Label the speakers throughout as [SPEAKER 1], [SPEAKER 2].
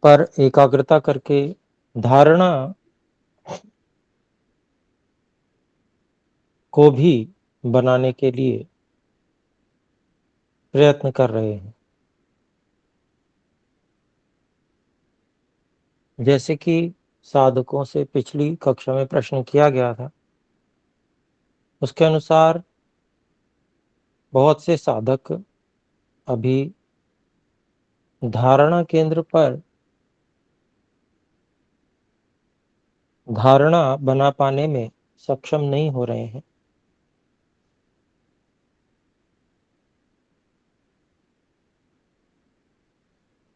[SPEAKER 1] पर एकाग्रता करके धारणा को भी बनाने के लिए प्रयत्न कर रहे हैं। जैसे कि साधकों से पिछली कक्षा में प्रश्न किया गया था, उसके अनुसार बहुत से साधक अभी धारणा केंद्र पर धारणा बना पाने में सक्षम नहीं हो रहे हैं।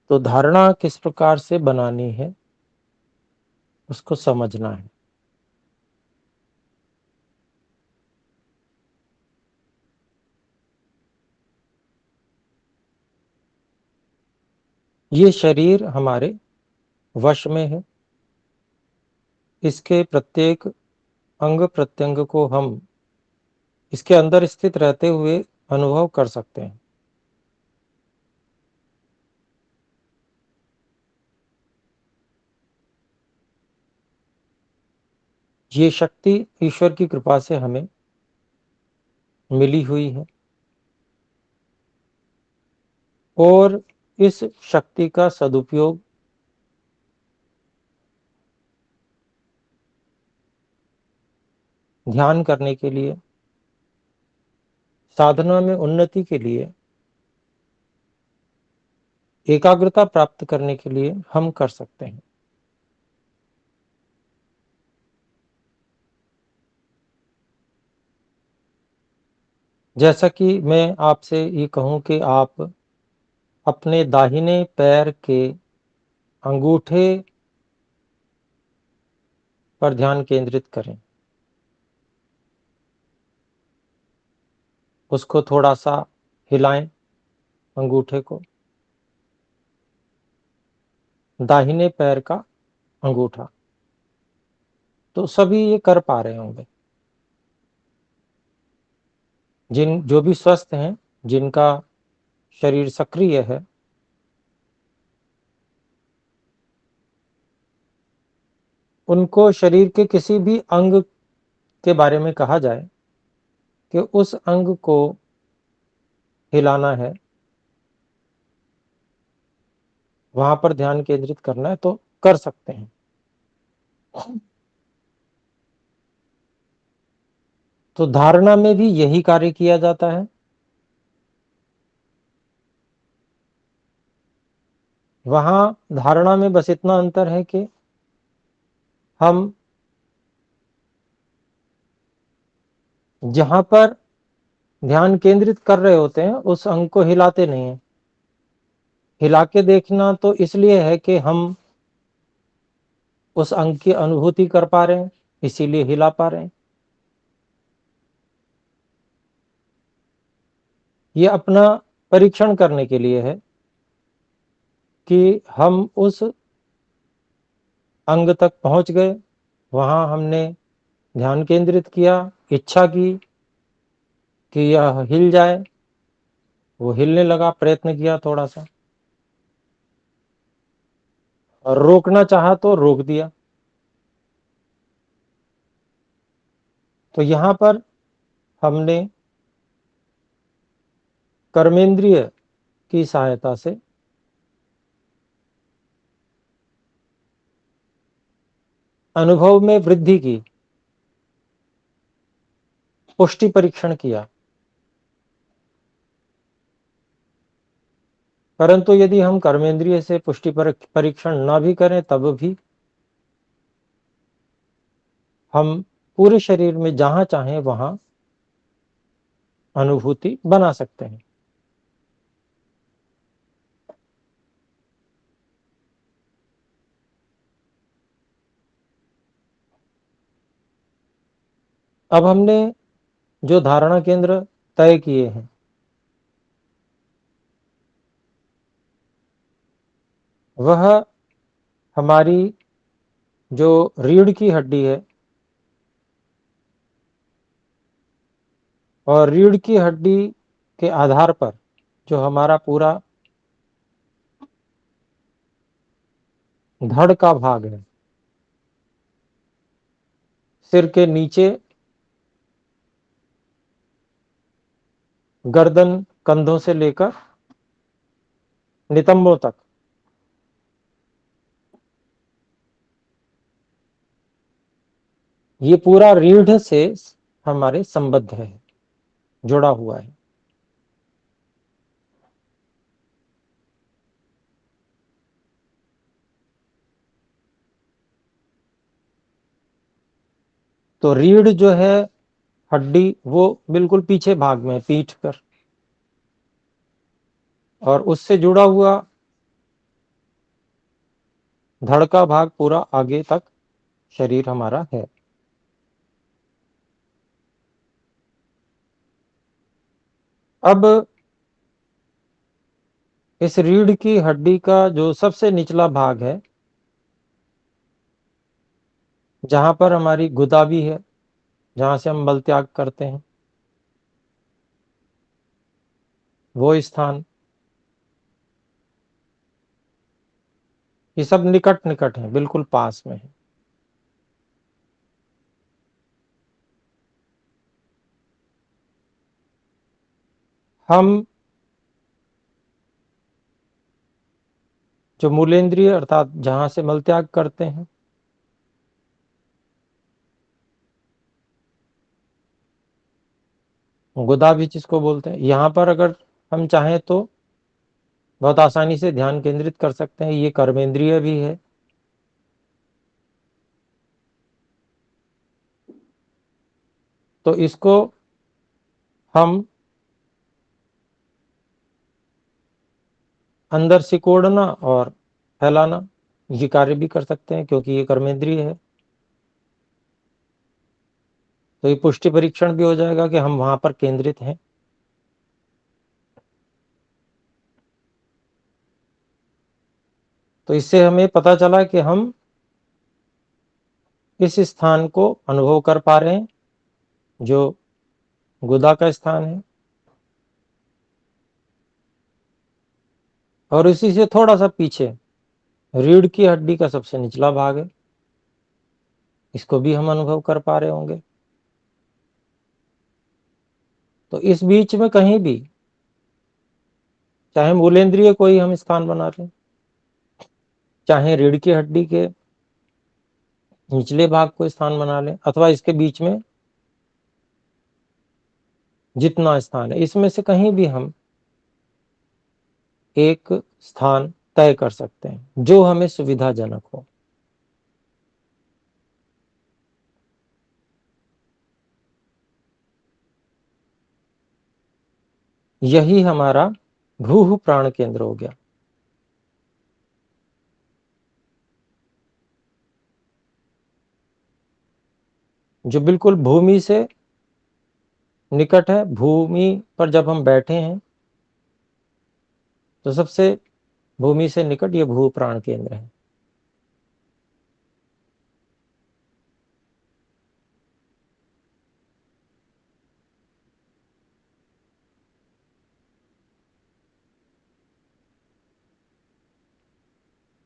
[SPEAKER 1] तो धारणा किस प्रकार से बनानी है, उसको समझना है। ये शरीर हमारे वश में है। इसके प्रत्येक अंग प्रत्यंग को हम इसके अंदर स्थित रहते हुए अनुभव कर सकते हैं। ये शक्ति ईश्वर की कृपा से हमें मिली हुई है और इस शक्ति का सदुपयोग ध्यान करने के लिए, साधना में उन्नति के लिए, एकाग्रता प्राप्त करने के लिए हम कर सकते हैं। जैसा कि मैं आपसे ये कहूं कि आप अपने दाहिने पैर के अंगूठे पर ध्यान केंद्रित करें। उसको थोड़ा सा हिलाएं, अंगूठे को, दाहिने पैर का अंगूठा। तो सभी ये कर पा रहे होंगे। जो भी स्वस्थ हैं, जिनका शरीर सक्रिय है, उनको शरीर के किसी भी अंग के बारे में कहा जाए कि उस अंग को हिलाना है, वहां पर ध्यान केंद्रित करना है, तो कर सकते हैं। तो धारणा में भी यही कार्य किया जाता है। वहां धारणा में बस इतना अंतर है कि हम जहां पर ध्यान केंद्रित कर रहे होते हैं उस अंग को हिलाते नहीं है। हिला के देखना तो इसलिए है कि हम उस अंग की अनुभूति कर पा रहे हैं, इसीलिए हिला पा रहे हैं। ये अपना परीक्षण करने के लिए है कि हम उस अंग तक पहुंच गए, वहां हमने ध्यान केंद्रित किया, इच्छा की कि यह हिल जाए, वो हिलने लगा, प्रयत्न किया थोड़ा सा, और रोकना चाहा तो रोक दिया। तो यहां पर हमने कर्मेंद्रिय की सहायता से अनुभव में वृद्धि की, पुष्टि परीक्षण किया। परंतु यदि हम कर्मेंद्रिय से पुष्टि परीक्षण न भी करें, तब भी हम पूरे शरीर में जहां चाहें वहां अनुभूति बना सकते हैं। अब हमने जो धारणा केंद्र तय किए हैं, वह हमारी जो रीढ़ की हड्डी है, और रीढ़ की हड्डी के आधार पर जो हमारा पूरा धड़ का भाग है, सिर के नीचे गर्दन, कंधों से लेकर नितंबों तक, ये पूरा रीढ़ से हमारे संबद्ध है, जुड़ा हुआ है। तो रीढ़ जो है हड्डी, वो बिल्कुल पीछे भाग में, पीठ पर, और उससे जुड़ा हुआ धड़ का भाग पूरा आगे तक शरीर हमारा है। अब इस रीढ़ की हड्डी का जो सबसे निचला भाग है, जहां पर हमारी गुदा भी है, जहां से हम मल त्याग करते हैं, वो स्थान, ये सब निकट निकट है, बिल्कुल पास में है। हम जो मूलेंद्रिय अर्थात जहां से मल त्याग करते हैं, गुदा भी जिसको बोलते हैं, यहां पर अगर हम चाहें तो बहुत आसानी से ध्यान केंद्रित कर सकते हैं। ये कर्मेंद्रिय भी है। तो इसको हम अंदर सिकोड़ना और फैलाना, ये कार्य भी कर सकते हैं, क्योंकि ये कर्मेंद्रिय है। तो ये पुष्टि परीक्षण भी हो जाएगा कि हम वहां पर केंद्रित हैं। तो इससे हमें पता चला कि हम इस स्थान को अनुभव कर पा रहे हैं, जो गुदा का स्थान है, और इसी से थोड़ा सा पीछे रीढ़ की हड्डी का सबसे निचला भाग है, इसको भी हम अनुभव कर पा रहे होंगे। तो इस बीच में कहीं भी, चाहे मूलेंद्रिय कोई हम स्थान बना लें, चाहे रीढ़ की हड्डी के निचले भाग को स्थान बना लें, अथवा इसके बीच में जितना स्थान है, इसमें से कहीं भी हम एक स्थान तय कर सकते हैं जो हमें सुविधाजनक हो। यही हमारा भूह प्राण केंद्र हो गया, जो बिल्कुल भूमि से निकट है। भूमि पर जब हम बैठे हैं तो सबसे भूमि से निकट ये भू प्राण केंद्र है।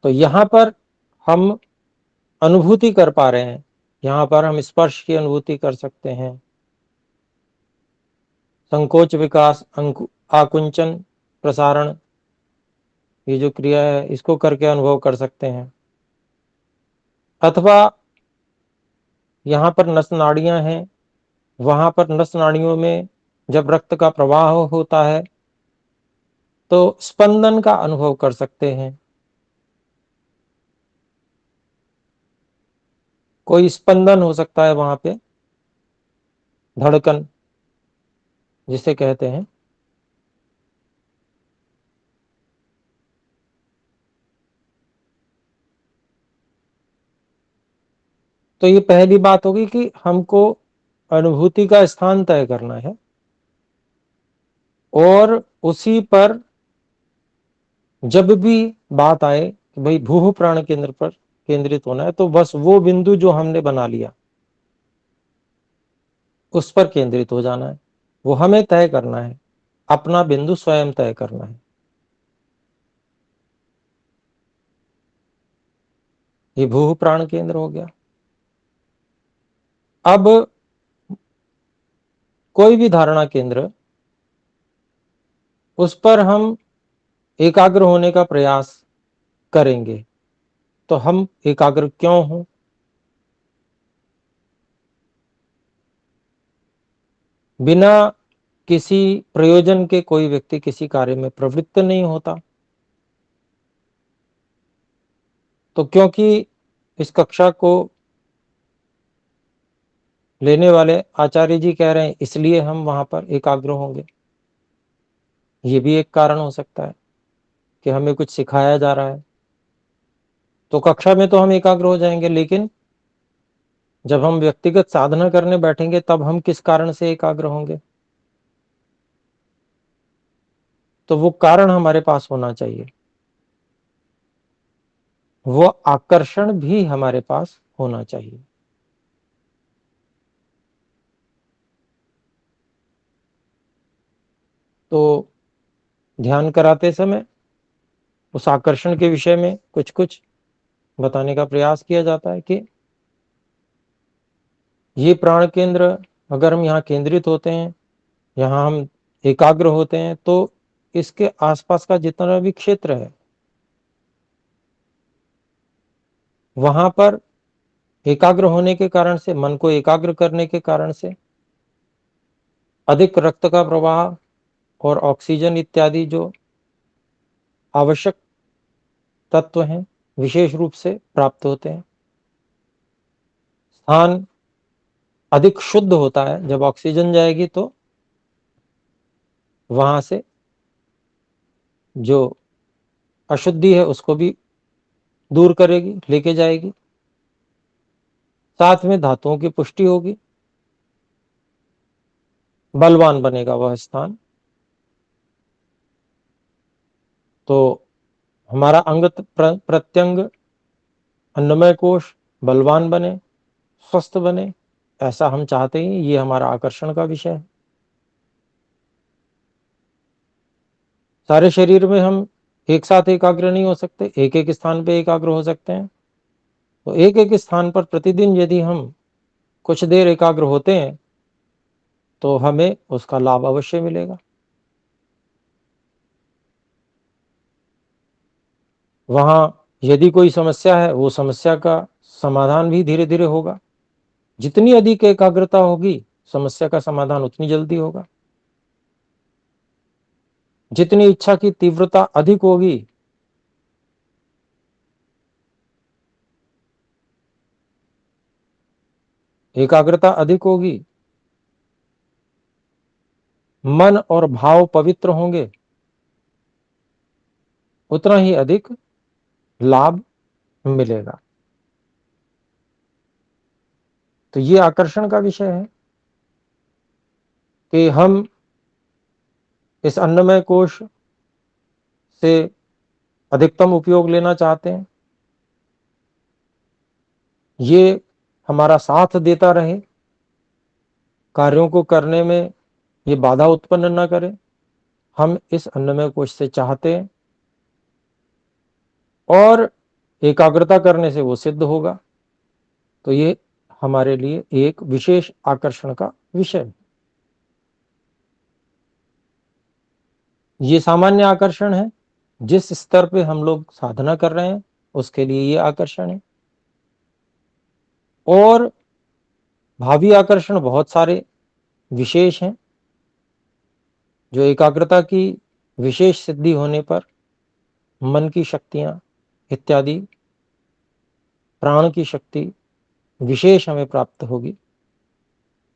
[SPEAKER 1] तो यहां पर हम अनुभूति कर पा रहे हैं, यहां पर हम स्पर्श की अनुभूति कर सकते हैं, संकोच विकास, आकुंचन, प्रसारण, ये जो क्रिया है इसको करके अनुभव कर सकते हैं। अथवा यहाँ पर नस नाड़ियां हैं, वहां पर नस नाड़ियों में जब रक्त का प्रवाह होता है तो स्पंदन का अनुभव कर सकते हैं। कोई स्पंदन हो सकता है वहां पे, धड़कन जिसे कहते हैं। तो ये पहली बात होगी कि हमको अनुभूति का स्थान तय करना है, और उसी पर जब भी बात आए कि भाई भूह प्राण केंद्र पर केंद्रित होना है, तो बस वो बिंदु जो हमने बना लिया उस पर केंद्रित हो जाना है। वो हमें तय करना है, अपना बिंदु स्वयं तय करना है। ये भूह प्राण केंद्र हो गया। अब कोई भी धारणा केंद्र, उस पर हम एकाग्र होने का प्रयास करेंगे, तो हम एकाग्र क्यों हों? बिना किसी प्रयोजन के कोई व्यक्ति किसी कार्य में प्रवृत्त नहीं होता। तो क्योंकि इस कक्षा को लेने वाले आचार्य जी कह रहे हैं, इसलिए हम वहां पर एकाग्र होंगे। ये भी एक कारण हो सकता है कि हमें कुछ सिखाया जा रहा है, तो कक्षा में तो हम एकाग्र हो जाएंगे, लेकिन जब हम व्यक्तिगत साधना करने बैठेंगे तब हम किस कारण से एकाग्र होंगे? तो वो कारण हमारे पास होना चाहिए, वो आकर्षण भी हमारे पास होना चाहिए। तो ध्यान कराते समय उस आकर्षण के विषय में कुछ कुछ बताने का प्रयास किया जाता है कि ये प्राण केंद्र, अगर हम यहाँ केंद्रित होते हैं, यहाँ हम एकाग्र होते हैं, तो इसके आसपास का जितना भी क्षेत्र है, वहां पर एकाग्र होने के कारण से, मन को एकाग्र करने के कारण से अधिक रक्त का प्रवाह और ऑक्सीजन इत्यादि जो आवश्यक तत्व हैं, विशेष रूप से प्राप्त होते हैं। स्थान अधिक शुद्ध होता है, जब ऑक्सीजन जाएगी तो वहां से जो अशुद्धि है उसको भी दूर करेगी, लेके जाएगी। साथ में धातुओं की पुष्टि होगी, बलवान बनेगा वह स्थान। तो हमारा अंग प्रत्यंग, अन्नमय कोश बलवान बने, स्वस्थ बने, ऐसा हम चाहते हैं। ये हमारा आकर्षण का विषय है। सारे शरीर में हम एक साथ एकाग्र नहीं हो सकते, एक एक स्थान पे एकाग्र हो सकते हैं। तो एक एक स्थान पर प्रतिदिन यदि हम कुछ देर एकाग्र होते हैं तो हमें उसका लाभ अवश्य मिलेगा। वहां यदि कोई समस्या है, वो समस्या का समाधान भी धीरे धीरे होगा। जितनी अधिक एकाग्रता होगी, समस्या का समाधान उतनी जल्दी होगा। जितनी इच्छा की तीव्रता अधिक होगी, एकाग्रता अधिक होगी, मन और भाव पवित्र होंगे, उतना ही अधिक लाभ मिलेगा। तो ये आकर्षण का विषय है कि हम इस अन्नमय कोश से अधिकतम उपयोग लेना चाहते हैं, ये हमारा साथ देता रहे, कार्यों को करने में ये बाधा उत्पन्न न करे। हम इस अन्नमय कोश से चाहते हैं, और एकाग्रता करने से वो सिद्ध होगा। तो ये हमारे लिए एक विशेष आकर्षण का विषय है। ये सामान्य आकर्षण है, जिस स्तर पे हम लोग साधना कर रहे हैं उसके लिए ये आकर्षण है। और भावी आकर्षण बहुत सारे विशेष हैं, जो एकाग्रता की विशेष सिद्धि होने पर मन की शक्तियां इत्यादि, प्राण की शक्ति विशेष हमें प्राप्त होगी।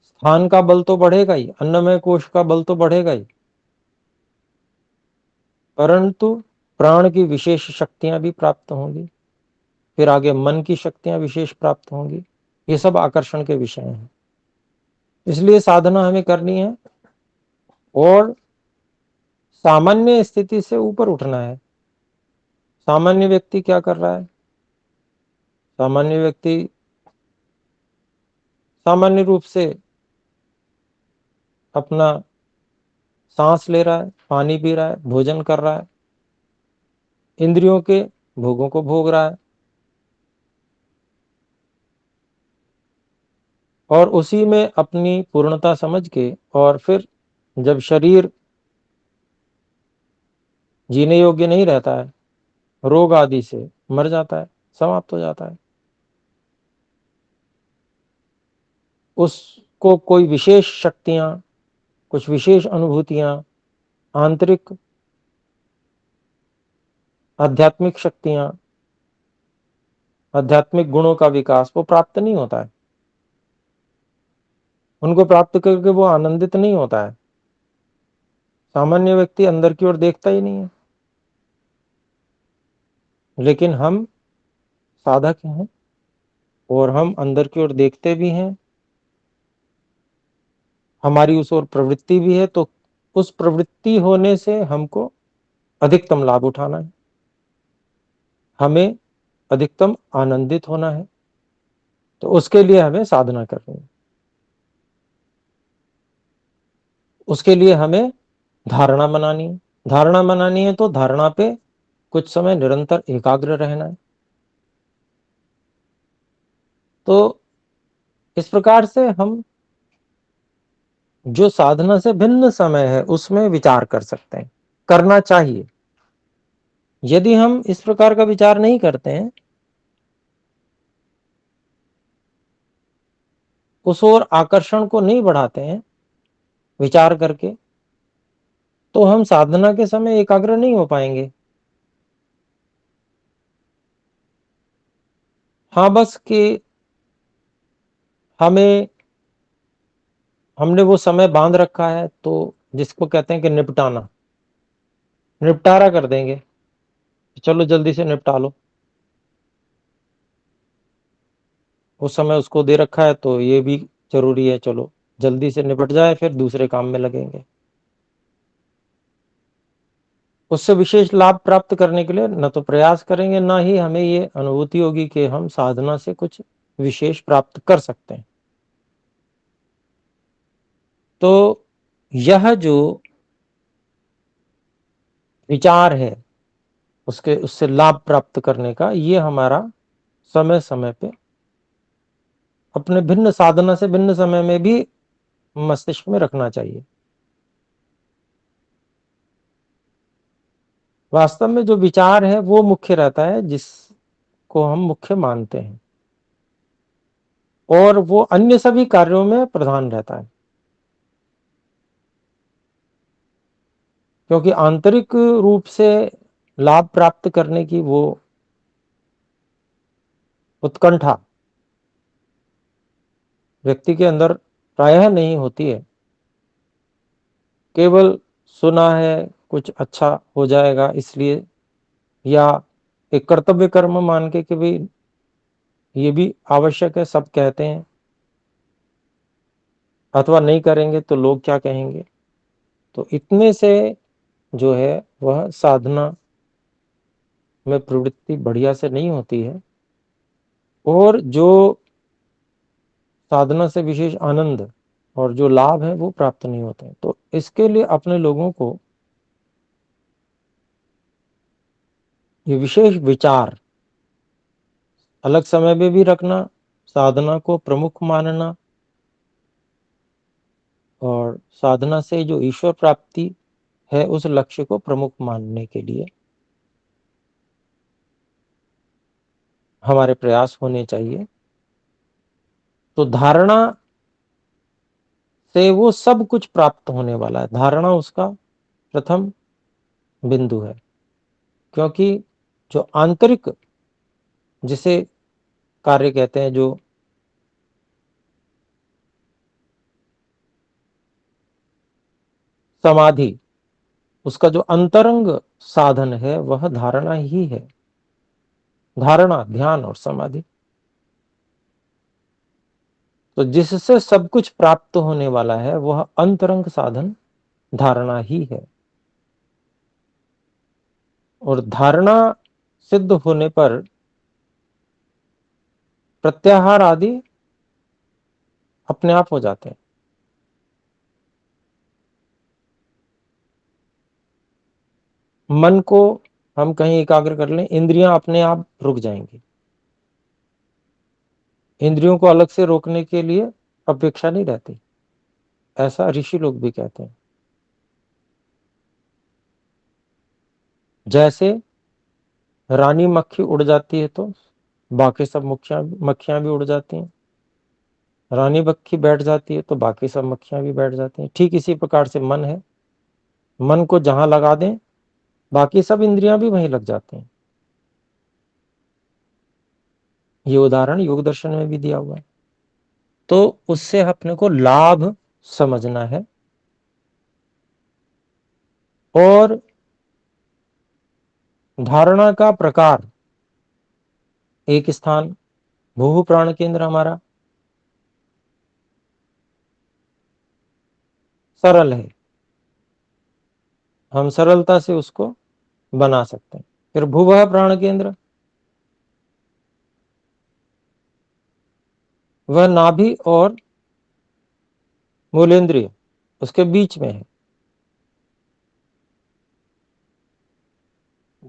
[SPEAKER 1] स्थान का बल तो बढ़ेगा ही, अन्नमय कोश का बल तो बढ़ेगा ही, परंतु प्राण की विशेष शक्तियां भी प्राप्त होंगी, फिर आगे मन की शक्तियां विशेष प्राप्त होंगी। ये सब आकर्षण के विषय हैं। इसलिए साधना हमें करनी है और सामान्य स्थिति से ऊपर उठना है। सामान्य व्यक्ति क्या कर रहा है? सामान्य व्यक्ति सामान्य रूप से अपना सांस ले रहा है, पानी पी रहा है, भोजन कर रहा है, इंद्रियों के भोगों को भोग रहा है। और उसी में अपनी पूर्णता समझ के, और फिर जब शरीर जीने योग्य नहीं रहता है, रोग आदि से मर जाता है, समाप्त हो जाता है, उसको कोई विशेष शक्तियां, कुछ विशेष अनुभूतियां, आंतरिक आध्यात्मिक शक्तियां, आध्यात्मिक गुणों का विकास वो प्राप्त नहीं होता है। उनको प्राप्त करके वो आनंदित नहीं होता है। सामान्य व्यक्ति अंदर की ओर देखता ही नहीं है। लेकिन हम साधक हैं और हम अंदर की ओर देखते भी हैं, हमारी उस ओर प्रवृत्ति भी है, तो उस प्रवृत्ति होने से हमको अधिकतम लाभ उठाना है, हमें अधिकतम आनंदित होना है। तो उसके लिए हमें साधना करनी है, उसके लिए हमें धारणा बनानी है। धारणा बनानी है तो धारणा पे कुछ समय निरंतर एकाग्र रहना है। तो इस प्रकार से हम जो साधना से भिन्न समय है उसमें विचार कर सकते हैं, करना चाहिए। यदि हम इस प्रकार का विचार नहीं करते हैं, उस ओर आकर्षण को नहीं बढ़ाते हैं विचार करके, तो हम साधना के समय एकाग्र नहीं हो पाएंगे। हाँ, बस कि हमें हमने वो समय बांध रखा है, तो जिसको कहते हैं कि निपटाना, निपटारा कर देंगे, चलो जल्दी से निपटा लो। उस समय उसको दे रखा है तो ये भी जरूरी है, चलो जल्दी से निपट जाए, फिर दूसरे काम में लगेंगे। उससे विशेष लाभ प्राप्त करने के लिए न तो प्रयास करेंगे, ना ही हमें ये अनुभूति होगी कि हम साधना से कुछ विशेष प्राप्त कर सकते हैं। तो यह जो विचार है उसके उससे लाभ प्राप्त करने का, ये हमारा समय समय पे अपने भिन्न साधना से भिन्न समय में भी मस्तिष्क में रखना चाहिए। वास्तव में जो विचार है वो मुख्य रहता है, जिसको हम मुख्य मानते हैं, और वो अन्य सभी कार्यों में प्रधान रहता है। क्योंकि आंतरिक रूप से लाभ प्राप्त करने की वो उत्कंठा व्यक्ति के अंदर प्रायः नहीं होती है। केवल सुना है कुछ अच्छा हो जाएगा इसलिए, या एक कर्तव्य कर्म मान के कि भाई ये भी आवश्यक है, सब कहते हैं, अथवा नहीं करेंगे तो लोग क्या कहेंगे। तो इतने से जो है वह साधना में प्रवृत्ति बढ़िया से नहीं होती है, और जो साधना से विशेष आनंद और जो लाभ है वो प्राप्त नहीं होते हैं। तो इसके लिए अपने लोगों को ये विशेष विचार अलग समय में भी रखना, साधना को प्रमुख मानना, और साधना से जो ईश्वर प्राप्ति है उस लक्ष्य को प्रमुख मानने के लिए हमारे प्रयास होने चाहिए। तो धारणा से वो सब कुछ प्राप्त होने वाला है, धारणा उसका प्रथम बिंदु है। क्योंकि जो आंतरिक, जिसे कार्य कहते हैं, जो समाधि, उसका जो अंतरंग साधन है वह धारणा ही है। धारणा, ध्यान और समाधि। तो जिससे सब कुछ प्राप्त होने वाला है वह अंतरंग साधन धारणा ही है। और धारणा सिद्ध होने पर प्रत्याहार आदि अपने आप हो जाते हैं। मन को हम कहीं एकाग्र कर लें, इंद्रियां अपने आप रुक जाएंगी। इंद्रियों को अलग से रोकने के लिए अपेक्षा नहीं रहती, ऐसा ऋषि लोग भी कहते हैं। जैसे रानी मक्खी उड़ जाती है तो बाकी सब मक्खियां भी उड़ जाती हैं, रानी मक्खी बैठ जाती है तो बाकी सब मक्खियां भी बैठ जाती हैं। ठीक इसी प्रकार से मन है, मन को जहां लगा दें बाकी सब इंद्रियां भी वहीं लग जाती हैं। ये उदाहरण योग दर्शन में भी दिया हुआ है। तो उससे अपने को लाभ समझना है। और धारणा का प्रकार, एक स्थान भूहु प्राण केंद्र हमारा सरल है, हम सरलता से उसको बना सकते हैं। फिर भूवह प्राण केंद्र, वह नाभि और मूलेंद्रिय उसके बीच में है,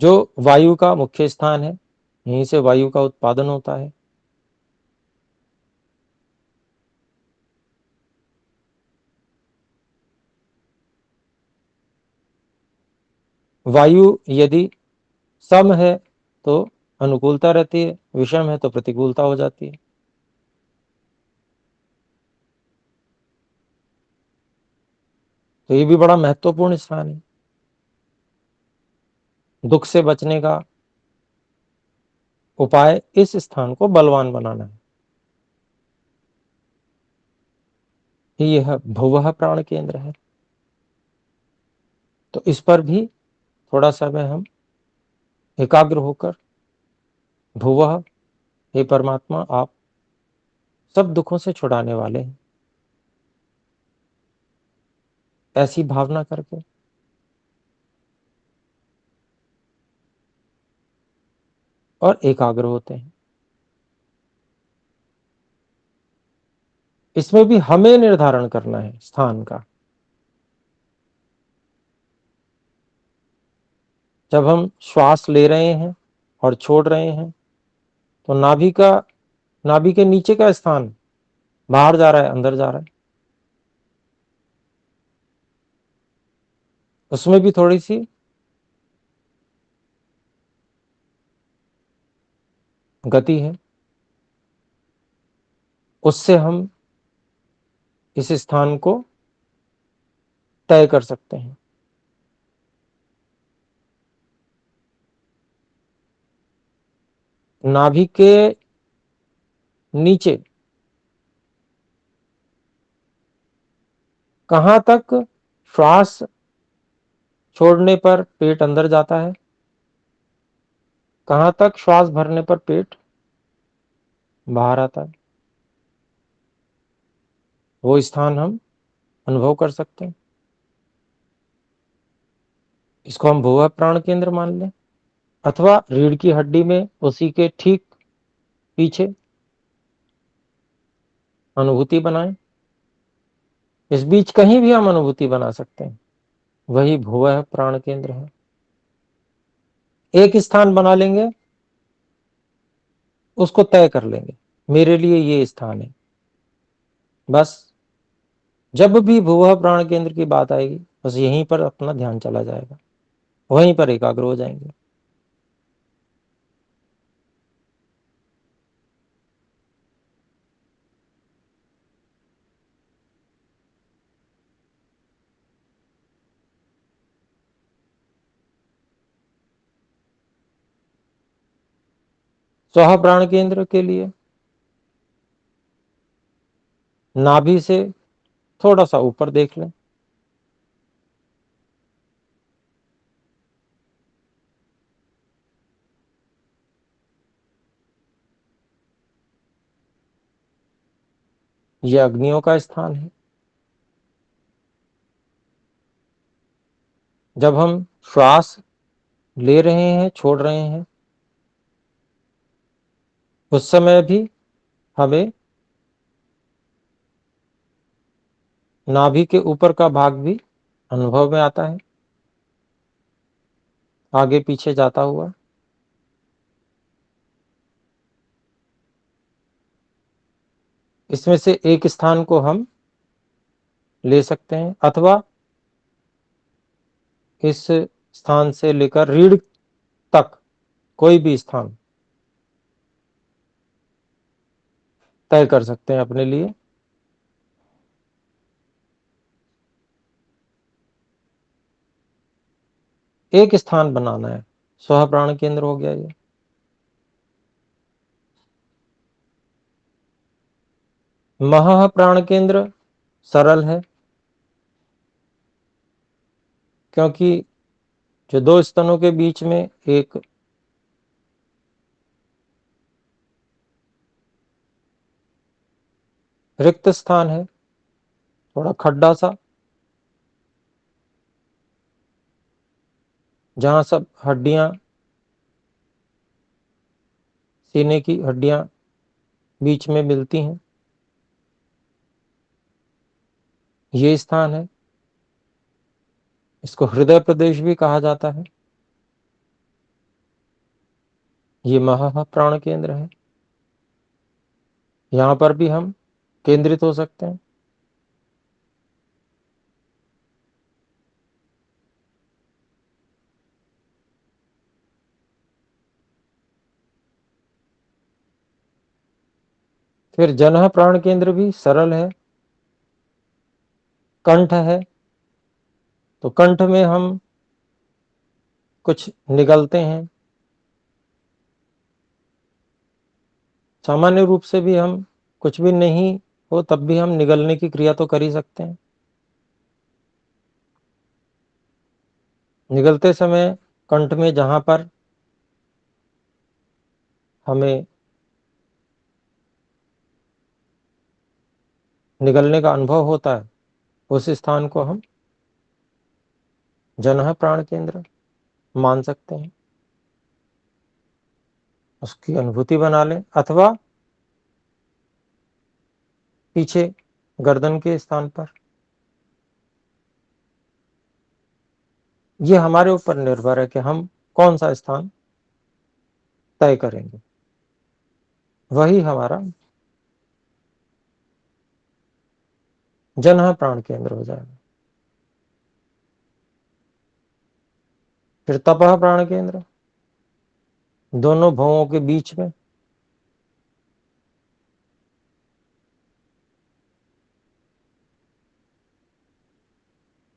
[SPEAKER 1] जो वायु का मुख्य स्थान है, यहीं से वायु का उत्पादन होता है। वायु यदि सम है तो अनुकूलता रहती है, विषम है तो प्रतिकूलता हो जाती है। तो ये भी बड़ा महत्वपूर्ण स्थान है। दुख से बचने का उपाय इस स्थान को बलवान बनाना है। यह भुवः प्राण केंद्र है। तो इस पर भी थोड़ा समय हम एकाग्र होकर, भुवः, हे परमात्मा आप सब दुखों से छुड़ाने वाले हैं, ऐसी भावना करके और एकाग्र होते हैं। इसमें भी हमें निर्धारण करना है स्थान का। जब हम श्वास ले रहे हैं और छोड़ रहे हैं तो नाभि के नीचे का स्थान बाहर जा रहा है, अंदर जा रहा है, उसमें भी थोड़ी सी गति है। उससे हम इस स्थान को तय कर सकते हैं। नाभि के नीचे कहां तक श्वास छोड़ने पर पेट अंदर जाता है, कहां तक श्वास भरने पर पेट बाहर आता है, वो स्थान हम अनुभव कर सकते हैं। इसको हम भुवः प्राण केंद्र मान लें, अथवा रीढ़ की हड्डी में उसी के ठीक पीछे अनुभूति बनाएं। इस बीच कहीं भी हम अनुभूति बना सकते हैं, वही भुवः प्राण केंद्र है। एक स्थान बना लेंगे, उसको तय कर लेंगे, मेरे लिए ये स्थान है। बस जब भी भुवः प्राण केंद्र की बात आएगी बस यहीं पर अपना ध्यान चला जाएगा, वहीं पर एकाग्र हो जाएंगे। स्वः प्राण केंद्र के लिए नाभि से थोड़ा सा ऊपर देख लें, यह अग्नियों का स्थान है। जब हम श्वास ले रहे हैं, छोड़ रहे हैं, उस समय भी हमें नाभि के ऊपर का भाग भी अनुभव में आता है, आगे पीछे जाता हुआ। इसमें से एक स्थान को हम ले सकते हैं, अथवा इस स्थान से लेकर रीढ़ तक कोई भी स्थान तय कर सकते हैं अपने लिए। एक स्थान बनाना है, स्व प्राण केंद्र हो गया ये। महा प्राण केंद्र सरल है, क्योंकि जो दो स्तनों के बीच में एक रिक्त स्थान है, थोड़ा खड्डा सा, जहां सब हड्डियां, सीने की हड्डियां बीच में मिलती हैं, ये स्थान है। इसको हृदय प्रदेश भी कहा जाता है। ये महा प्राण केंद्र है, यहां पर भी हम केंद्रित हो सकते हैं। फिर जन प्राण केंद्र भी सरल है। कंठ है, तो कंठ में हम कुछ निगलते हैं। सामान्य रूप से भी हम कुछ भी नहीं हो तब भी हम निगलने की क्रिया तो कर ही सकते हैं। निगलते समय कंठ में जहां पर हमें निगलने का अनुभव होता है, उस स्थान को हम जन प्राण केंद्र मान सकते हैं, उसकी अनुभूति बना लें। अथवा पीछे गर्दन के स्थान पर, ये हमारे ऊपर निर्भर है कि हम कौन सा स्थान तय करेंगे, वही हमारा जन प्राण केंद्र हो जाएगा। फिर तपह प्राण केंद्र, दोनों भवों के बीच में,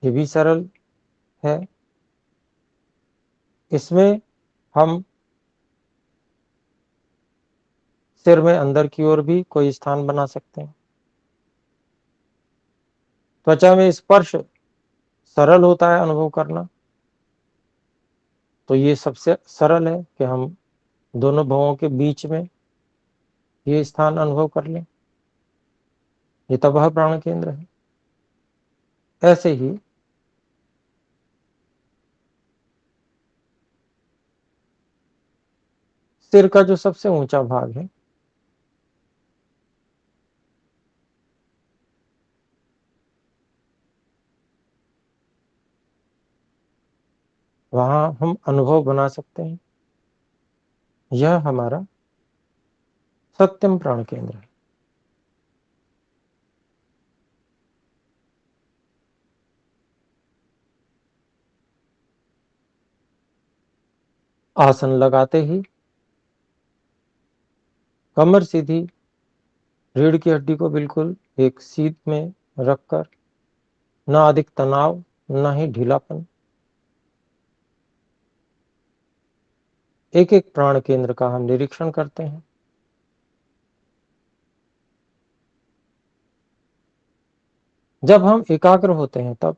[SPEAKER 1] ये भी सरल है। इसमें हम सिर में अंदर की ओर भी कोई स्थान बना सकते हैं। त्वचा में स्पर्श सरल होता है अनुभव करना, तो ये सबसे सरल है कि हम दोनों भवों के बीच में ये स्थान अनुभव कर लें। ये तपह प्राण केंद्र है। ऐसे ही सिर का जो सबसे ऊंचा भाग है, वहां हम अनुभव बना सकते हैं। यह हमारा सत्यम प्राण केंद्र है। आसन लगाते ही कमर सीधी, रीढ़ की हड्डी को बिल्कुल एक सीध में रखकर, ना अधिक तनाव ना ही ढीलापन, एक एक प्राण केंद्र का हम निरीक्षण करते हैं। जब हम एकाग्र होते हैं तब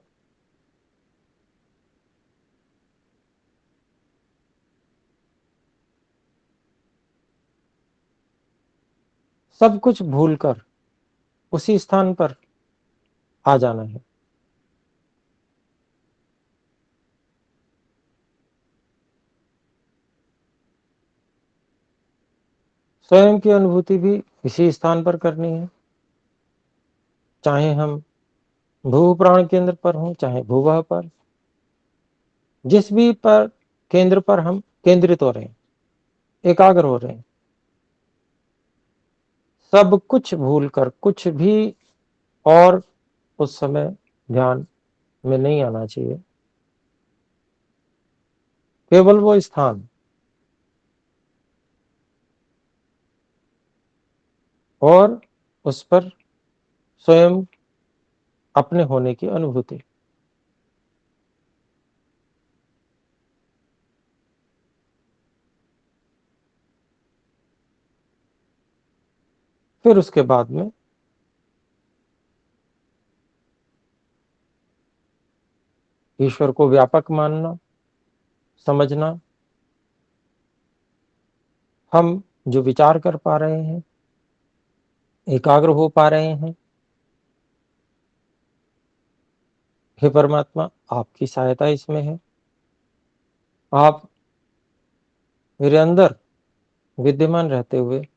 [SPEAKER 1] सब कुछ भूलकर उसी स्थान पर आ जाना है। स्वयं की अनुभूति भी इसी स्थान पर करनी है, चाहे हम भू प्राण केंद्र पर हों चाहे भूवह पर, जिस भी पर केंद्र पर हम केंद्रित हो रहे हैं, एकाग्र हो रहे हैं, सब कुछ भूलकर, कुछ भी और उस समय ध्यान में नहीं आना चाहिए। केवल वो स्थान और उस पर स्वयं अपने होने की अनुभूति। फिर उसके बाद में ईश्वर को व्यापक मानना, समझना। हम जो विचार कर पा रहे हैं, एकाग्र हो पा रहे हैं, हे परमात्मा, आपकी सहायता इसमें है। आप मेरे अंदर विद्यमान रहते हुए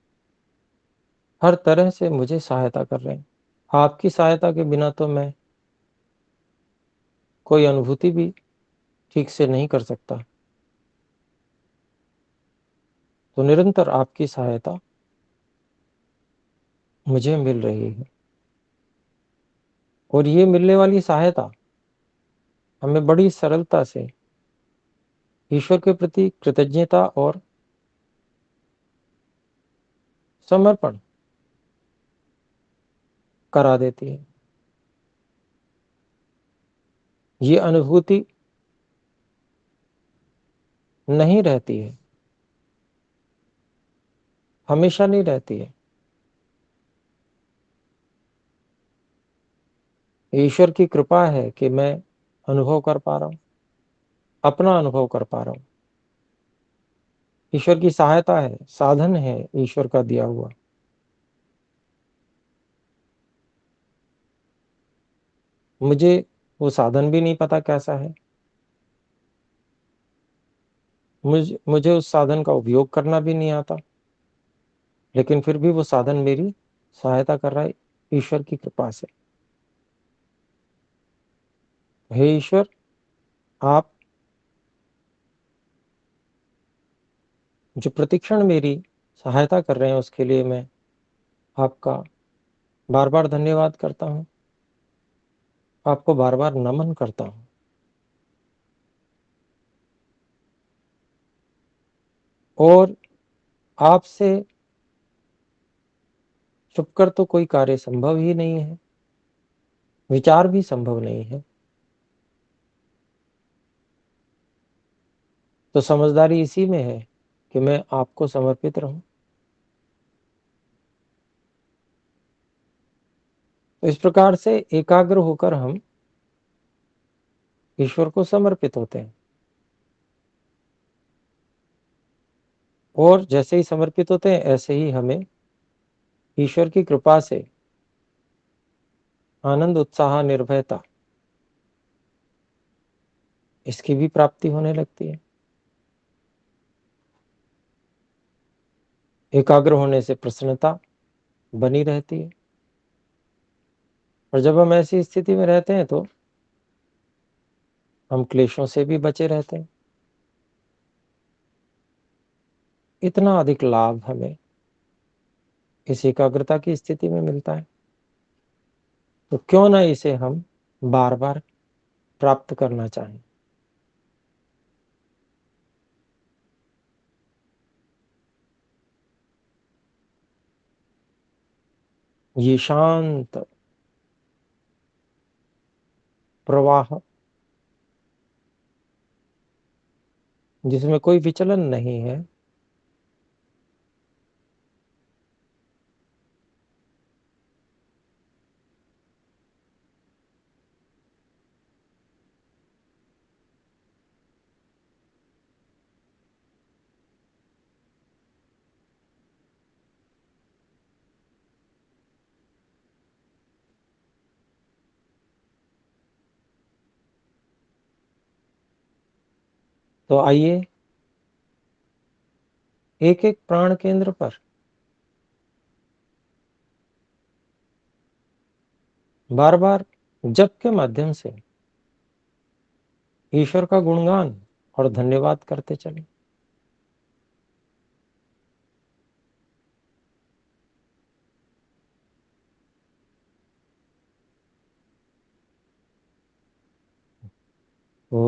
[SPEAKER 1] हर तरह से मुझे सहायता कर रहे हैं। आपकी सहायता के बिना तो मैं कोई अनुभूति भी ठीक से नहीं कर सकता। तो निरंतर आपकी सहायता मुझे मिल रही है, और ये मिलने वाली सहायता हमें बड़ी सरलता से ईश्वर के प्रति कृतज्ञता और समर्पण करा देती है। ये अनुभूति नहीं रहती है, हमेशा नहीं रहती है। ईश्वर की कृपा है कि मैं अनुभव कर पा रहा हूं, अपना अनुभव कर पा रहा हूं। ईश्वर की सहायता है, साधन है ईश्वर का दिया हुआ। मुझे वो साधन भी नहीं पता कैसा है, मुझे उस साधन का उपयोग करना भी नहीं आता, लेकिन फिर भी वो साधन मेरी सहायता कर रहा है ईश्वर की कृपा से। हे ईश्वर, आप जो प्रतिक्षण मेरी सहायता कर रहे हैं उसके लिए मैं आपका बार बार धन्यवाद करता हूँ, आपको बार बार नमन करता हूँ। और आपसे छुपकर तो कोई कार्य संभव ही नहीं है, विचार भी संभव नहीं है। तो समझदारी इसी में है कि मैं आपको समर्पित रहूं। तो इस प्रकार से एकाग्र होकर हम ईश्वर को समर्पित होते हैं, और जैसे ही समर्पित होते हैं ऐसे ही हमें ईश्वर की कृपा से आनंद, उत्साह, निर्भयता इसकी भी प्राप्ति होने लगती है। एकाग्र होने से प्रसन्नता बनी रहती है, और जब हम ऐसी स्थिति में रहते हैं तो हम क्लेशों से भी बचे रहते हैं। इतना अधिक लाभ हमें इस एकाग्रता की स्थिति में मिलता है, तो क्यों ना इसे हम बार बार प्राप्त करना चाहें। ये शांत प्रवाह जिसमें कोई विचलन नहीं है, तो आइए एक एक प्राण केंद्र पर बार बार जप के माध्यम से ईश्वर का गुणगान और धन्यवाद करते चलें। ओम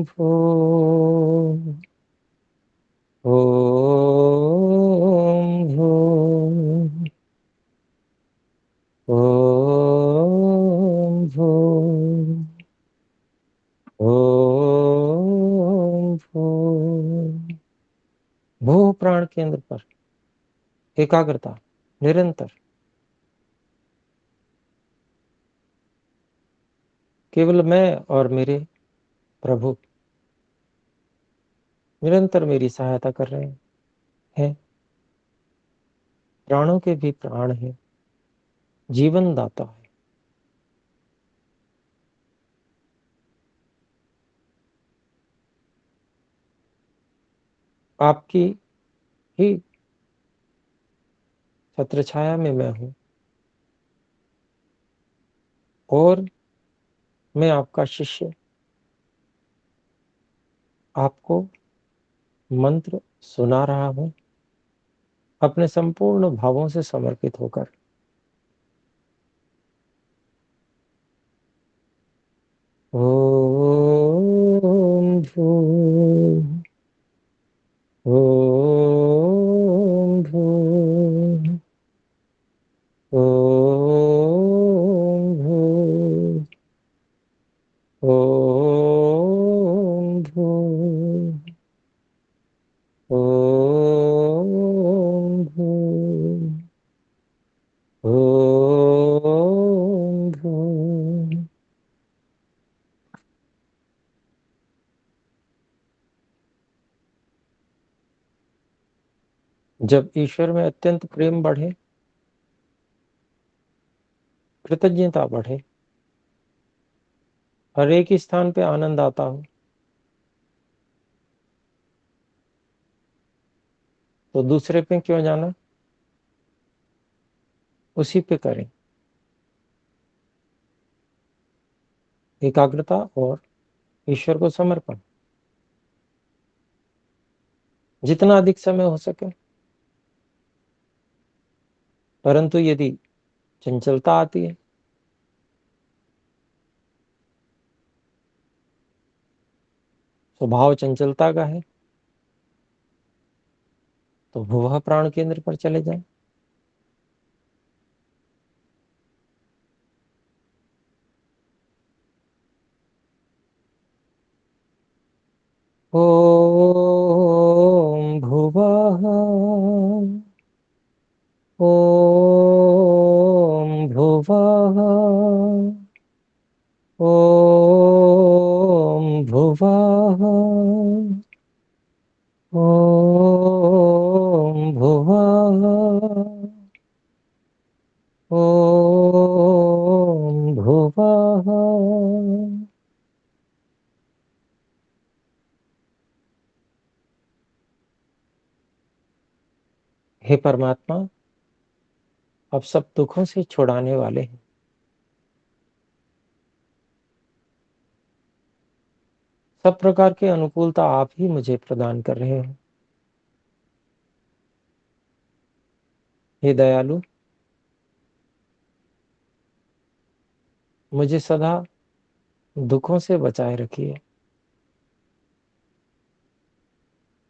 [SPEAKER 1] भूर्भुवः ओम भूर्भुवः ओम भूर्भुवः ओम भूर्भुवः। भू प्राण केंद्र पर एकाग्रता निरंतर, केवल मैं और मेरे प्रभु निरंतर मेरी सहायता कर रहे हैं। प्राणों के भी प्राण है, जीवन दाता है। आपकी ही छत्र छाया में मैं हूं और मैं आपका शिष्य आपको मंत्र सुना रहा हूं अपने संपूर्ण भावों से समर्पित होकर। ओम भूर्भुवः ओम भूर्भुवः ओम भूर्भुवः ओम भूर्भुवः ओम भूर्भुवः ओम भूर्भुवः। जब ईश्वर में अत्यंत प्रेम बढ़े, कृतज्ञता बढ़े, हर एक स्थान पे आनंद आता हो, तो दूसरे पे क्यों जाना, उसी पे करें। एकाग्रता और ईश्वर को समर्पण, जितना अधिक समय हो सके। परंतु यदि चंचलता आती है, स्वभाव चंचलता का है, तो वह प्राण केंद्र पर चले जाएं। ओम भुवः ओम भुवः ओम भुवः ओम भुवः ओम भुवः। हे परमात्मा, आप सब दुखों से छुड़ाने वाले हैं। सब प्रकार की अनुकूलता आप ही मुझे प्रदान कर रहे हो। हे दयालु, मुझे सदा दुखों से बचाए रखिए।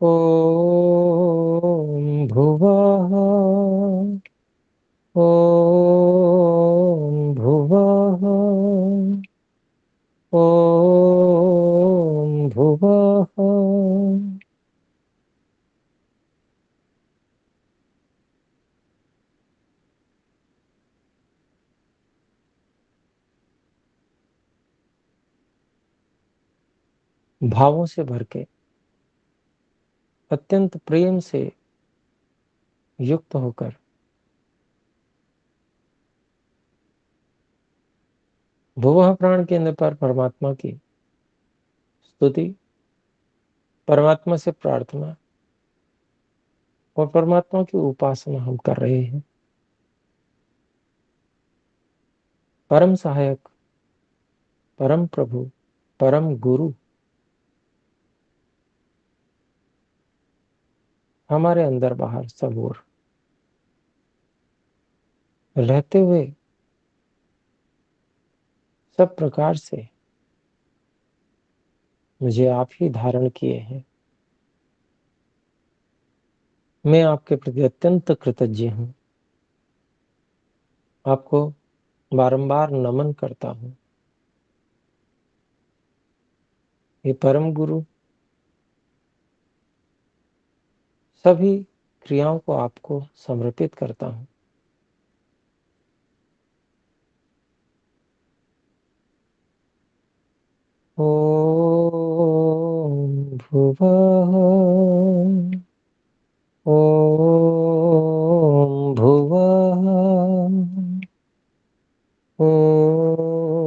[SPEAKER 1] ओम भुवः ओम भुवः ओम भुवः। भावों से भर के, अत्यंत प्रेम से युक्त होकर भुवः प्राण केंद्र पर परमात्मा की स्तुति, परमात्मा से प्रार्थना और परमात्मा की उपासना हम कर रहे हैं। परम सहायक, परम प्रभु, परम गुरु हमारे अंदर बाहर सब ओर रहते हुए सब प्रकार से मुझे आप ही धारण किए हैं। मैं आपके प्रति अत्यंत कृतज्ञ हूँ। आपको बारंबार नमन करता हूँ। हे परम गुरु, सभी क्रियाओं को आपको समर्पित करता हूँ। ओम भुवः ओम भुवः ओम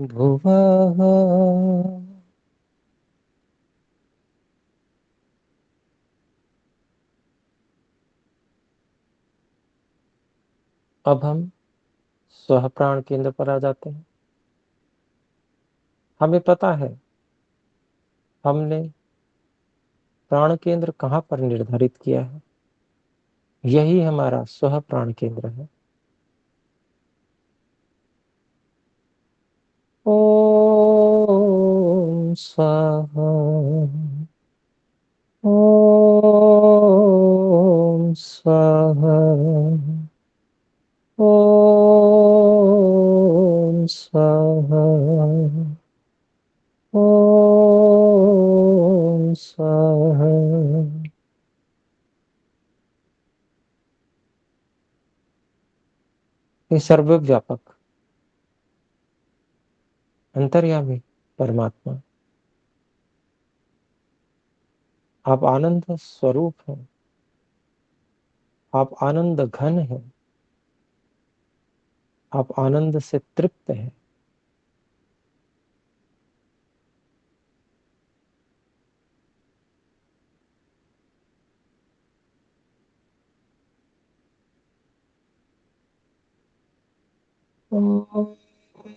[SPEAKER 1] भुवः। अब हम स्व प्राण केंद्र पर आ जाते हैं। हमें पता है हमने प्राण केंद्र कहाँ पर निर्धारित किया है। यही हमारा स्व प्राण केंद्र है। ओम स्वाहा ओम स्वाहा ओम स्वाहा ओम स्वाहा। ये सर्वव्यापक अंतर्यामी परमात्मा, आप आनंद स्वरूप हैं। आप आनंद घन हैं। आप आनंद से तृप्त हैं।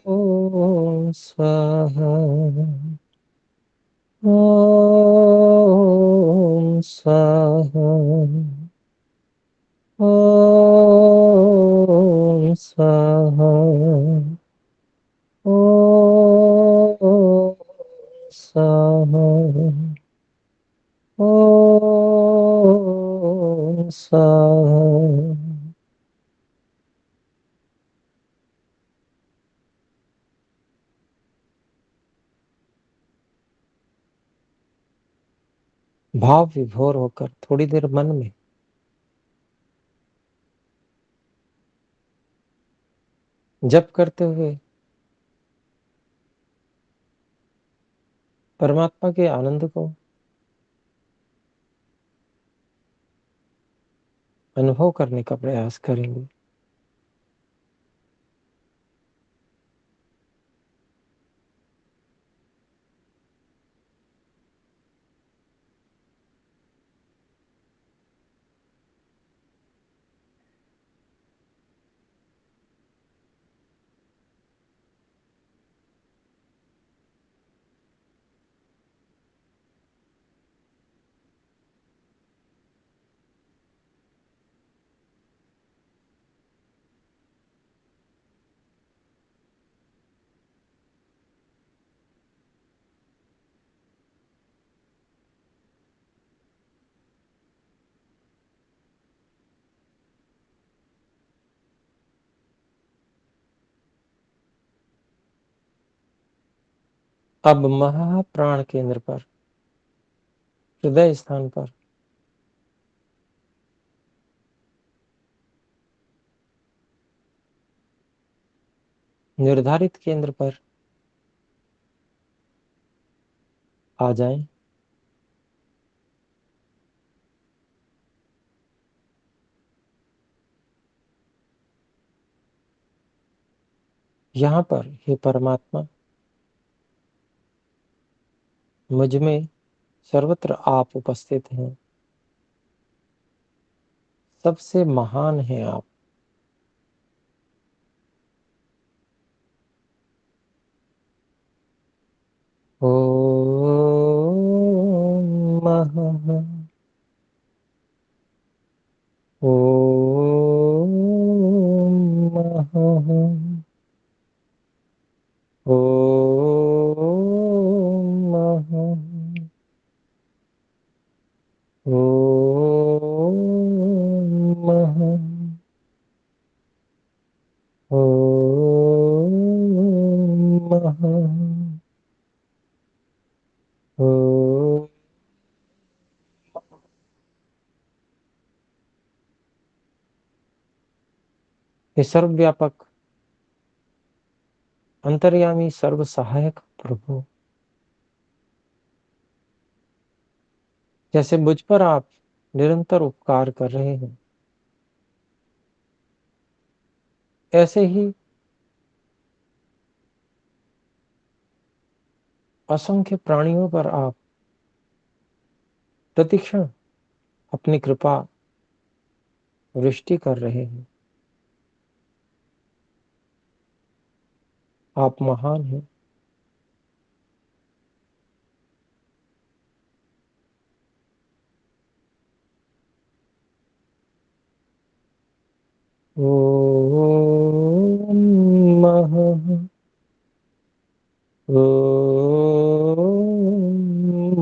[SPEAKER 1] ओम स्वाहा ओम स्वाहा ओम स्वाहा ओम स्वाहा ओम स्वाहा। भाव विभोर होकर थोड़ी देर मन में जप करते हुए परमात्मा के आनंद को अनुभव करने का प्रयास करेंगे। अब महाप्राण केंद्र पर, हृदय स्थान पर निर्धारित केंद्र पर आ जाएं। यहाँ पर हे परमात्मा, मुझ में सर्वत्र आप उपस्थित हैं। सबसे महान हैं आप। ओम महा ओम महा ओम हे सर्वव्यापक, अंतर्यामी, सर्व सहायक प्रभु, जैसे मुझ पर आप निरंतर उपकार कर रहे हैं, ऐसे ही असंख्य प्राणियों पर आप प्रतिक्षण अपनी कृपा वृष्टि कर रहे हैं। आप महान हैं। ओम मह ओम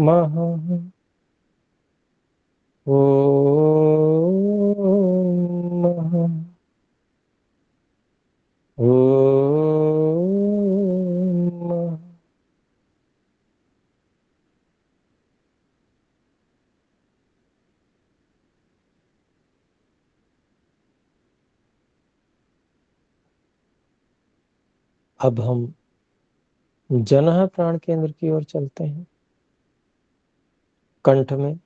[SPEAKER 1] मह ओम मह ओम मह। अब हम जनः प्राण केंद्र की ओर चलते हैं। कंठ में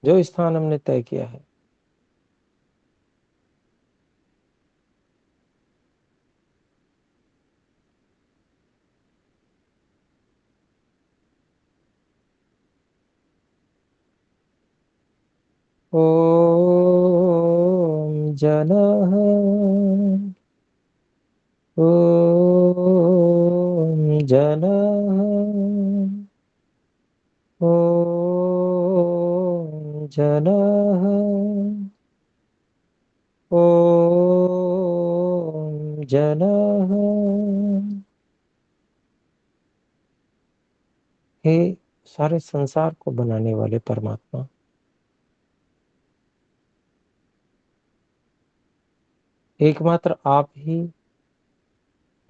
[SPEAKER 1] जो स्थान हमने तय किया है, ओम जनः ओम जनः ओम जनः ओम जनः। हे सारे संसार को बनाने वाले परमात्मा, एकमात्र आप ही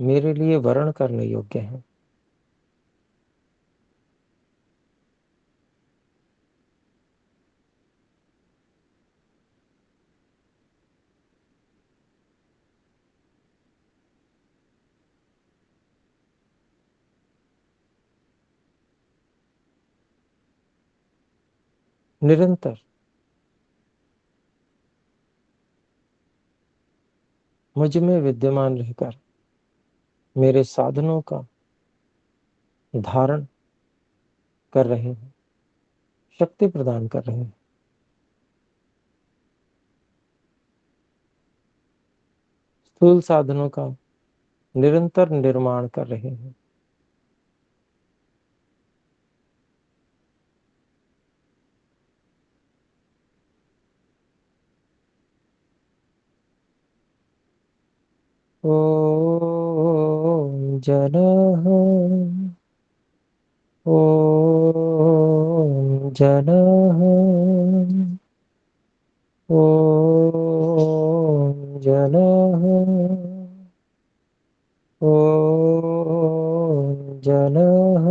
[SPEAKER 1] मेरे लिए वर्ण करने योग्य हैं। निरंतर मुझ में विद्यमान रहकर मेरे साधनों का धारण कर रहे हैं, शक्ति प्रदान कर रहे हैं। स्थूल साधनों का निरंतर निर्माण कर रहे हैं। ओम जनः ओम जनः ओम जनः ओम जनः।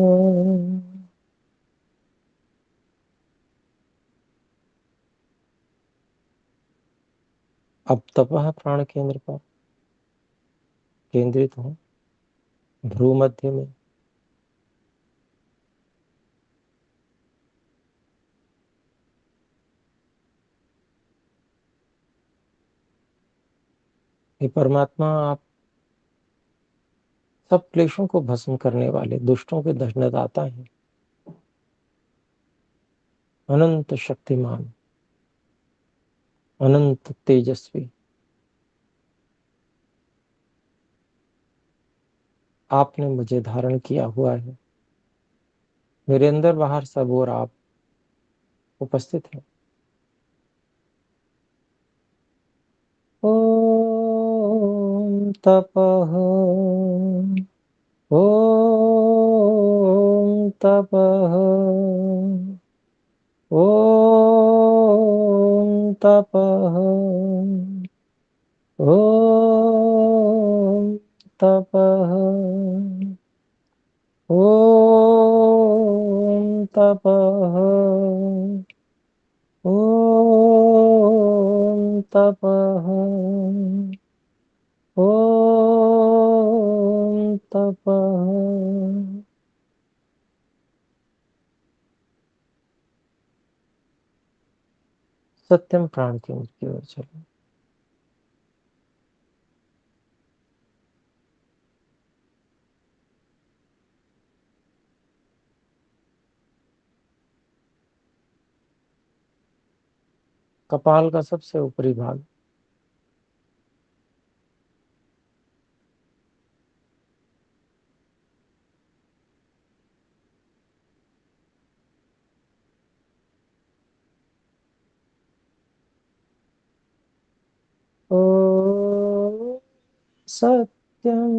[SPEAKER 1] अब तपः प्राण केंद्र पर केंद्रित हो, भ्रू मध्य में हे परमात्मा, आप सब क्लेशों को भस्म करने वाले, दुष्टों के दंडदाता हैं, अनंत शक्तिमान, अनंत तेजस्वी। आपने मुझे धारण किया हुआ है, मेरे अंदर बाहर सब और आप उपस्थित हैं। ओम तपः ओम तपः ओम तपः ओम तपः ओम तपः ओम तपः ॐ तपः। सत्यम प्राण केंद्र की ओर चलो। कपाल का सबसे ऊपरी भाग, ओ सत्यम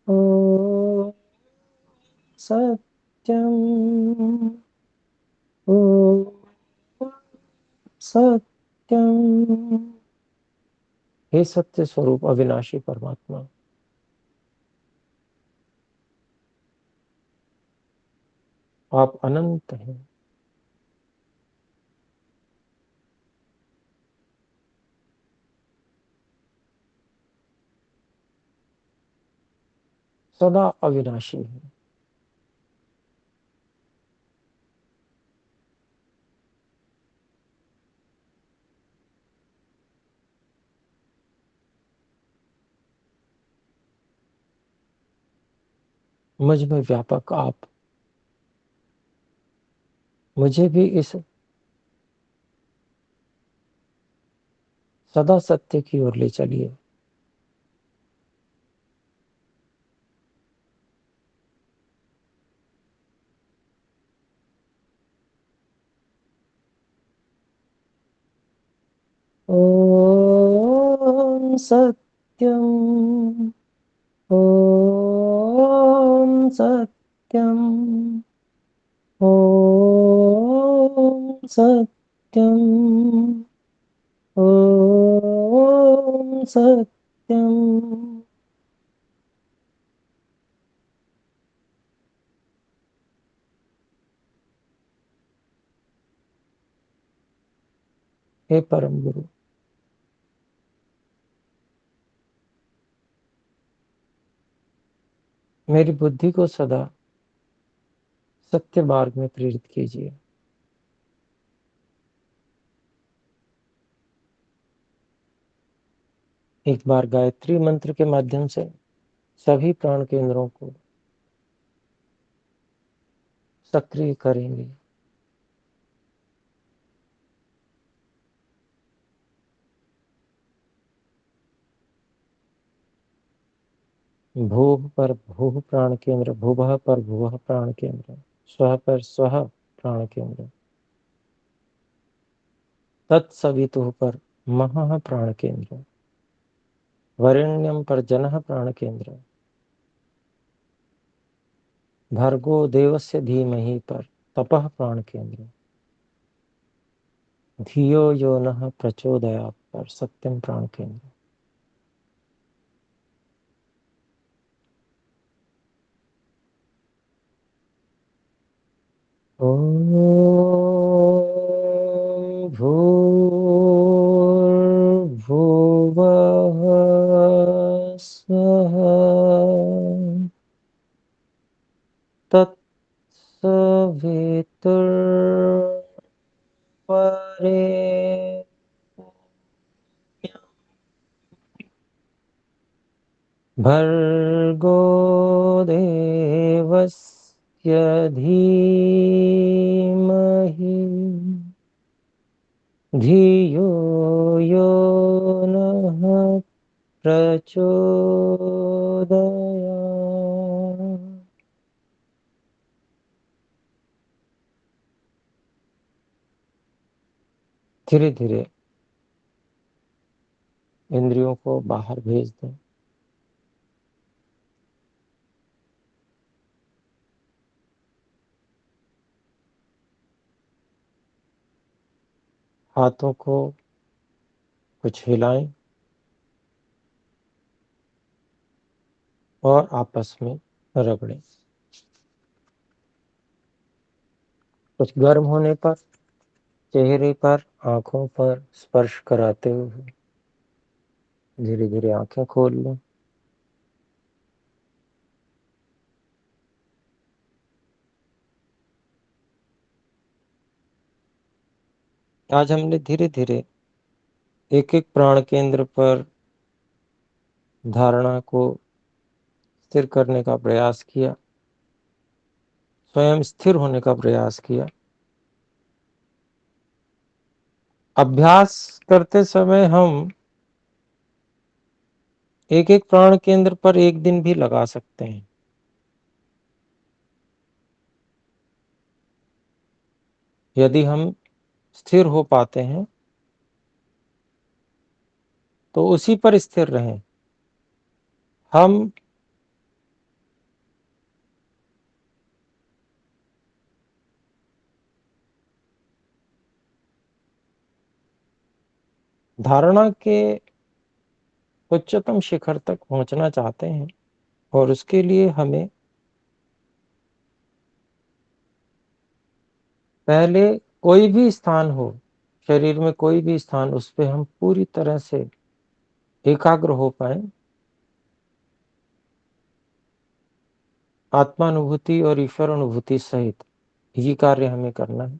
[SPEAKER 1] ओ सत्यम ओ सत्यम। हे सत्य स्वरूप अविनाशी परमात्मा, आप अनंत हैं। सदा अविनाशी हैं। मुझ में व्यापक आप मुझे भी इस सदा सत्य की ओर ले चलिए। ओम सत्यम ओम सत्यम ओम सत्यम ओम सत्यम। हे परम गुरु, मेरी बुद्धि को सदा सत्य मार्ग में प्रेरित कीजिए। एक बार गायत्री मंत्र के माध्यम से सभी प्राण केंद्रों को सक्रिय करेंगे। भूः पर भूः प्राण केंद्र, भुवः पर भुवः प्राण केंद्र, स्वः पर स्वः प्राण केंद्र, तत्सवितुः पर महः प्राण केंद्र, वरेण्यम पर जनः प्राण केंद्र, भर्गो देवस्य धीमहि पर तपः प्राण केंद्र, धियो यो नः प्रचोदयात् पर सत्यम प्राण केंद्र। ओम भूर्भुवः स्वः तत्सवितुर्वरेण्यं भर्गो देवस्य धीमहि धियो यो नः प्रचोदयात्। धीरे धीरे इंद्रियों को बाहर भेज दें। हाथों को कुछ हिलाएं और आपस में रगड़ें। कुछ गर्म होने पर चेहरे पर, आंखों पर स्पर्श कराते हुए धीरे धीरे आंखें खोल लें। आज हमने धीरे धीरे एक एक प्राण केंद्र पर धारणा को स्थिर करने का प्रयास किया, स्वयं स्थिर होने का प्रयास किया। अभ्यास करते समय हम एक एक प्राण केंद्र पर एक दिन भी लगा सकते हैं। यदि हम स्थिर हो पाते हैं तो उसी पर स्थिर रहें। हम धारणा के उच्चतम शिखर तक पहुंचना चाहते हैं और उसके लिए हमें पहले कोई भी स्थान हो, शरीर में कोई भी स्थान, उस पे हम पूरी तरह से एकाग्र हो पाए। आत्मानुभूति और ईश्वर अनुभूति सहित ये कार्य हमें करना है।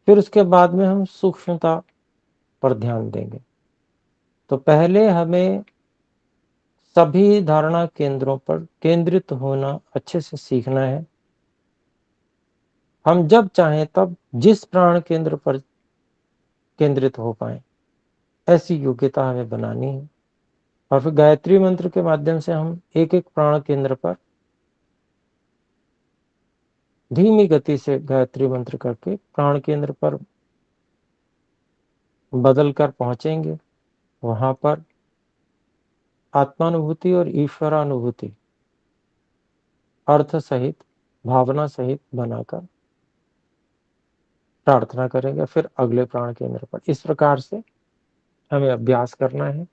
[SPEAKER 1] फिर उसके बाद में हम सूक्ष्मता पर ध्यान देंगे। तो पहले हमें सभी धारणा केंद्रों पर केंद्रित होना अच्छे से सीखना है। हम जब चाहें तब जिस प्राण केंद्र पर केंद्रित हो पाए, ऐसी योग्यता हमें बनानी है। और फिर गायत्री मंत्र के माध्यम से हम एक एक प्राण केंद्र पर धीमी गति से गायत्री मंत्र करके प्राण केंद्र पर बदल कर पहुंचेंगे। वहां पर आत्मानुभूति और ईश्वरानुभूति अर्थ सहित, भावना सहित बनाकर प्रार्थना करेंगे। फिर अगले प्राण केंद्र पर इस प्रकार से हमें अभ्यास करना है।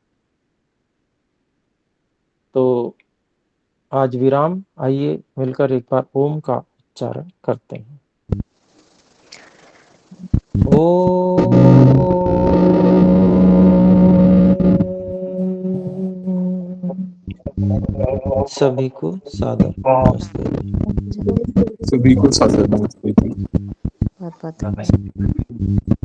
[SPEAKER 1] तो आज विराम। आइए मिलकर एक बार ओम का उच्चारण करते हैं। सभी को सादर नमस्ते।
[SPEAKER 2] सभी को सादर नमस्ते।
[SPEAKER 3] बहुत बहुत